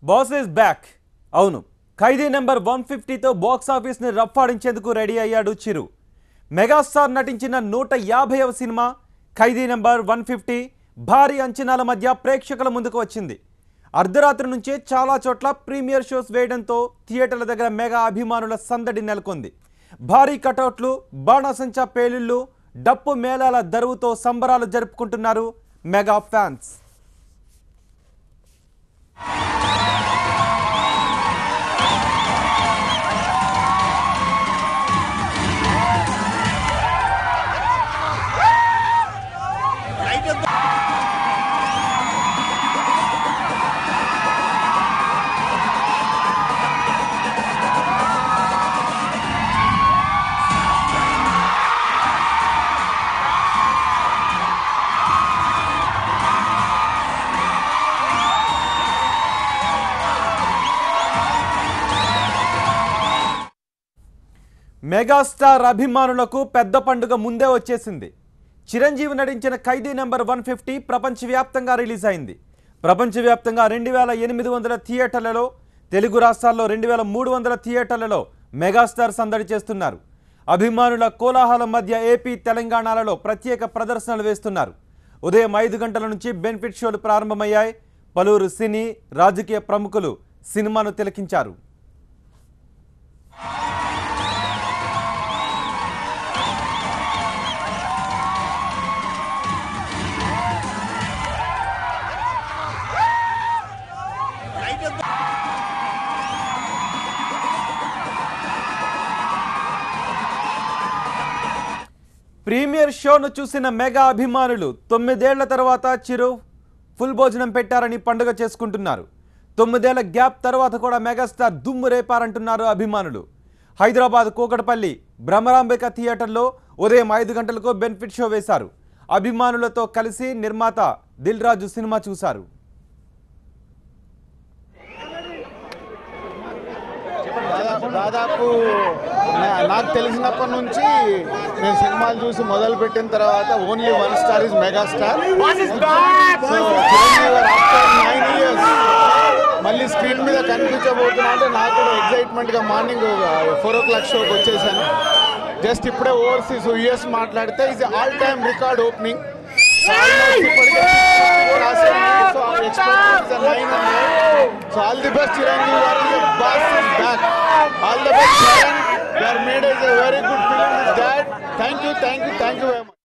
Boss is back. అవును, ఖైదీ number 150తో box ఆఫీస్ని రఫ్ఫాడించేందుకు ready అయ్యాడు చిరు. మెగాస్టార్ నటించిన 150వ సినిమా ఖైదీ నెంబర్ 150 భారీ అంచనాల మధ్య ప్రేక్షకుల ముందుకు వచ్చింది. అర్ధరాత్రి నుంచే చాలా చోట్ల ప్రీమియర్ షోస్ వేయడంతో థియేటర్ల దగ్గర మెగా అభిమానుల సందడి నెలకొంది. భారీ కటౌట్లు, బాణాసంచా పేలుళ్లు, డప్పు మేళాల దరువుతో సంబరాలు జరుపుకుంటున్నారు మెగా ఫ్యాన్స్. మెగాస్టార్ అభిమానులకు పెద్ద పండుగ ముందే వచ్చేసింది. చిరంజీవి నటించిన ఖైదీ నెంబర్ 150 ప్రపంచవ్యాప్తంగా రిలీజ్ అయింది. ప్రపంచవ్యాప్తంగా 2800 థియేటర్లలో, తెలుగు రాష్ట్రాల్లో 2300 థియేటర్లలో మెగాస్టార్ సందడి చేస్తున్నారు. అభిమానుల కోలాహలం మధ్య ఏపీ, తెలంగాణలలో ప్రత్యేక ప్రదర్శనలు వేస్తున్నారు. ఉదయం 5 గంటల నుంచి బెనిఫిట్ షోలు ప్రారంభమయ్యాయి. పలువురు సినీ, రాజకీయ ప్రముఖులు సినిమాను తిలకించారు. ప్రీమియర్ షోను చూసిన మెగా అభిమానులు 9 ఏళ్ల తర్వాత చిరు ఫుల్ భోజనం పెట్టారని పండుగ చేసుకుంటున్నారు. 9 ఏళ్ల గ్యాప్ తర్వాత కూడా మెగాస్టార్ దుమ్ము రేపారంటున్నారు అభిమానులు. హైదరాబాద్ కూకట్పల్లి భ్రమరాంబిక థియేటర్లో ఉదయం 5 గంటలకు బెనిఫిట్ షో వేశారు. అభిమానులతో కలిసి నిర్మాత దిల్ రాజు సినిమా చూశారు. దాదాపు నాకు తెలిసినప్పటి నుంచి నేను సినిమాలు చూసి మొదలు పెట్టిన తర్వాత only one star is megastar. So after 9 years మళ్ళీ స్క్రీన్ మీద కనిపించబోతున్నా అంటే నాకు కూడా ఎగ్జైట్మెంట్గా మార్నింగ్ 4 o'clock షోకి వచ్చేసాను. జస్ట్ ఇప్పుడే ఓవర్సీస్ యుఎస్ మాట్లాడితే ఇది all time record opening. So all the best Chiranjeevi garu, the boss is back. All the best Charan, you are made as a very good film with dad. Thank you very much.